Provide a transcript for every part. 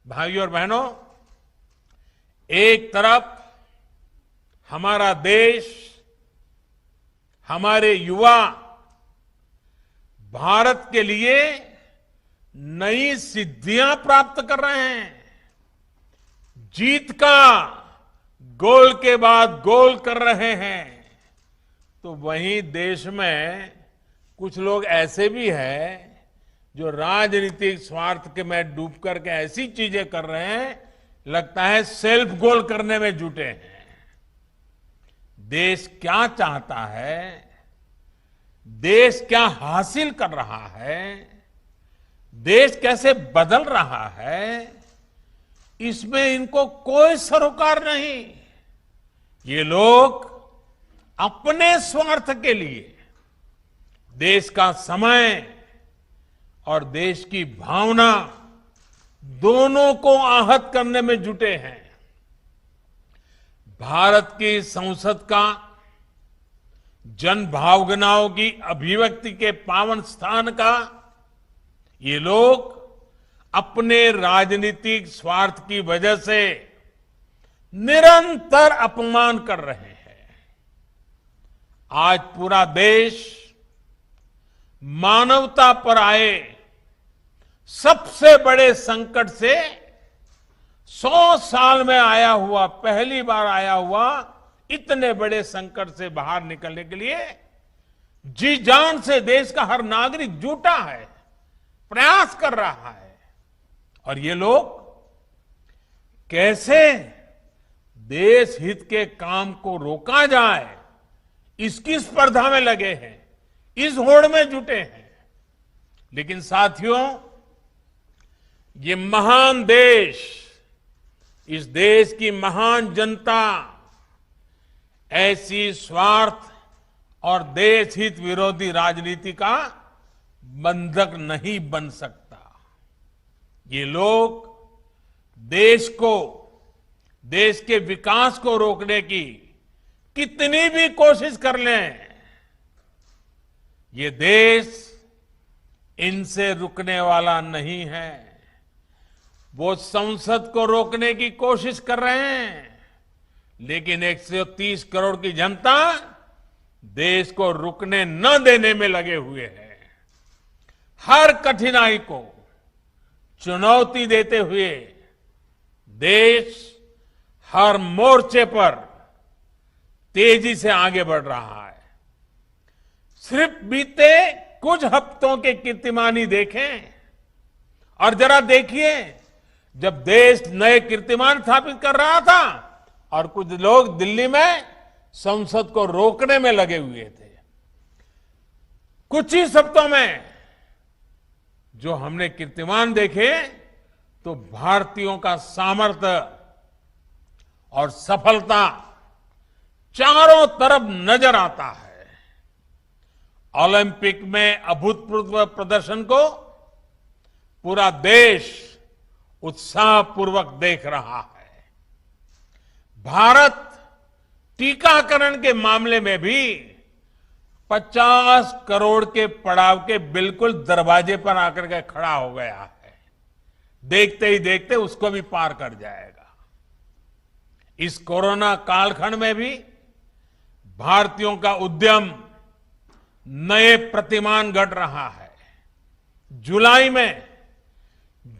भाइयों और बहनों, एक तरफ हमारा देश, हमारे युवा भारत के लिए नई सिद्धियां प्राप्त कर रहे हैं, जीत का गोल के बाद गोल कर रहे हैं, तो वहीं देश में कुछ लोग ऐसे भी हैं जो राजनीतिक स्वार्थ के में डूब करके ऐसी चीजें कर रहे हैं, लगता है सेल्फ गोल करने में जुटे हैं। देश क्या चाहता है, देश क्या हासिल कर रहा है, देश कैसे बदल रहा है, इसमें इनको कोई सरोकार नहीं। ये लोग अपने स्वार्थ के लिए देश का समय और देश की भावना दोनों को आहत करने में जुटे हैं। भारत की संसद का जन भावनाओं की अभिव्यक्ति के पावन स्थान का ये लोग अपने राजनीतिक स्वार्थ की वजह से निरंतर अपमान कर रहे हैं। आज पूरा देश मानवता पर आए सबसे बड़े संकट से 100 साल में आया हुआ, पहली बार आया हुआ इतने बड़े संकट से बाहर निकलने के लिए जी जान से देश का हर नागरिक जुटा है, प्रयास कर रहा है। और ये लोग कैसे देश हित के काम को रोका जाए, इसकी स्पर्धा में लगे हैं, इस होड़ में जुटे हैं। लेकिन साथियों, ये महान देश, इस देश की महान जनता ऐसी स्वार्थ और देश हित विरोधी राजनीति का बंधक नहीं बन सकता। ये लोग देश को, देश के विकास को रोकने की कितनी भी कोशिश कर लें, ये देश इनसे रुकने वाला नहीं है। वो संसद को रोकने की कोशिश कर रहे हैं, लेकिन 130 करोड़ की जनता देश को रुकने न देने में लगे हुए है। हर कठिनाई को चुनौती देते हुए देश हर मोर्चे पर तेजी से आगे बढ़ रहा है। सिर्फ बीते कुछ हफ्तों के कीर्तिमान ही देखें और जरा देखिए, जब देश नए कीर्तिमान स्थापित कर रहा था और कुछ लोग दिल्ली में संसद को रोकने में लगे हुए थे, कुछ ही हफ्तों में जो हमने कीर्तिमान देखे, तो भारतीयों का सामर्थ्य और सफलता चारों तरफ नजर आता है। ओलंपिक में अभूतपूर्व प्रदर्शन को पूरा देश उत्साहपूर्वक देख रहा है। भारत टीकाकरण के मामले में भी 50 करोड़ के पड़ाव के बिल्कुल दरवाजे पर आकर के खड़ा हो गया है। देखते ही देखते उसको भी पार कर जाएगा। इस कोरोना कालखंड में भी भारतीयों का उद्यम नए प्रतिमान गढ़ रहा है। जुलाई में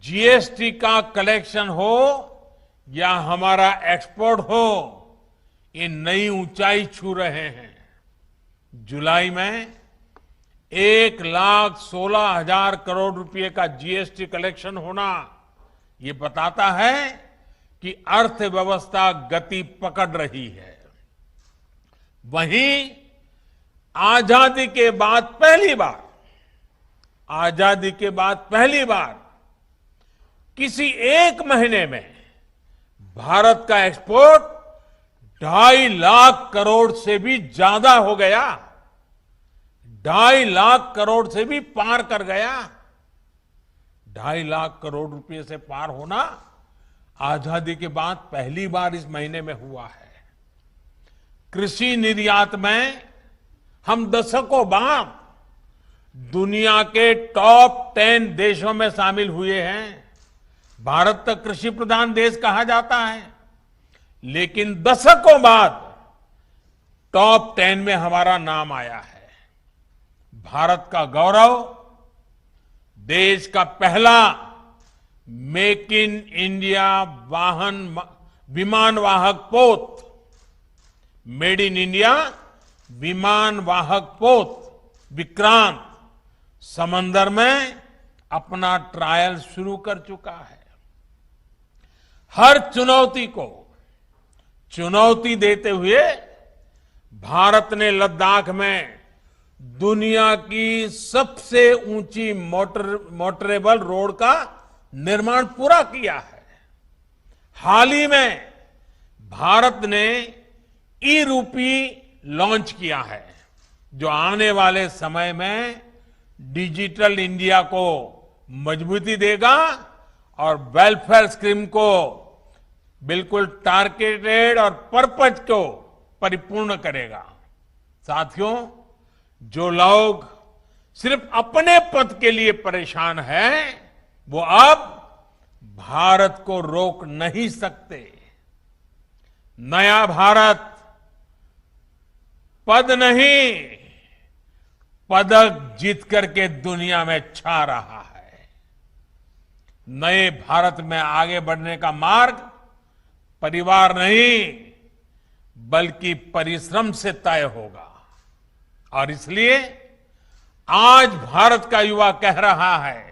जीएसटी का कलेक्शन हो या हमारा एक्सपोर्ट हो, ये नई ऊंचाई छू रहे हैं। जुलाई में 1,16,000 करोड़ रुपए का जीएसटी कलेक्शन होना, ये बताता है कि अर्थव्यवस्था गति पकड़ रही है। वहीं आजादी के बाद पहली बार किसी एक महीने में भारत का एक्सपोर्ट 2.5 लाख करोड़ से भी ज्यादा हो गया। 2.5 लाख करोड़ से भी पार कर गया। 2.5 लाख करोड़ रुपए से पार होना आजादी के बाद पहली बार इस महीने में हुआ है। कृषि निर्यात में हम दशकों बाद दुनिया के टॉप 10 देशों में शामिल हुए हैं। भारत तो कृषि प्रधान देश कहा जाता है, लेकिन दशकों बाद टॉप 10 में हमारा नाम आया है। भारत का गौरव, देश का पहला मेक इन इंडिया विमान वाहक पोत, मेड इन इंडिया विमान वाहक पोत विक्रांत समंदर में अपना ट्रायल शुरू कर चुका है। हर चुनौती को चुनौती देते हुए भारत ने लद्दाख में दुनिया की सबसे ऊंची मोटरेबल रोड का निर्माण पूरा किया है। हाल ही में भारत ने ई रूपी लॉन्च किया है, जो आने वाले समय में डिजिटल इंडिया को मजबूती देगा और वेलफेयर स्कीम को बिल्कुल टारगेटेड और पर्पज को परिपूर्ण करेगा। साथियों, जो लोग सिर्फ अपने पद के लिए परेशान हैं, वो अब भारत को रोक नहीं सकते। नया भारत पद नहीं, पदक जीत करके दुनिया में छा रहा है। नए भारत में आगे बढ़ने का मार्ग परिवार नहीं, बल्कि परिश्रम से तय होगा। और इसलिए आज भारत का युवा कह रहा है,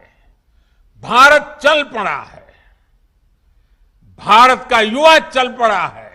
भारत चल पड़ा है, भारत का युवा चल पड़ा है।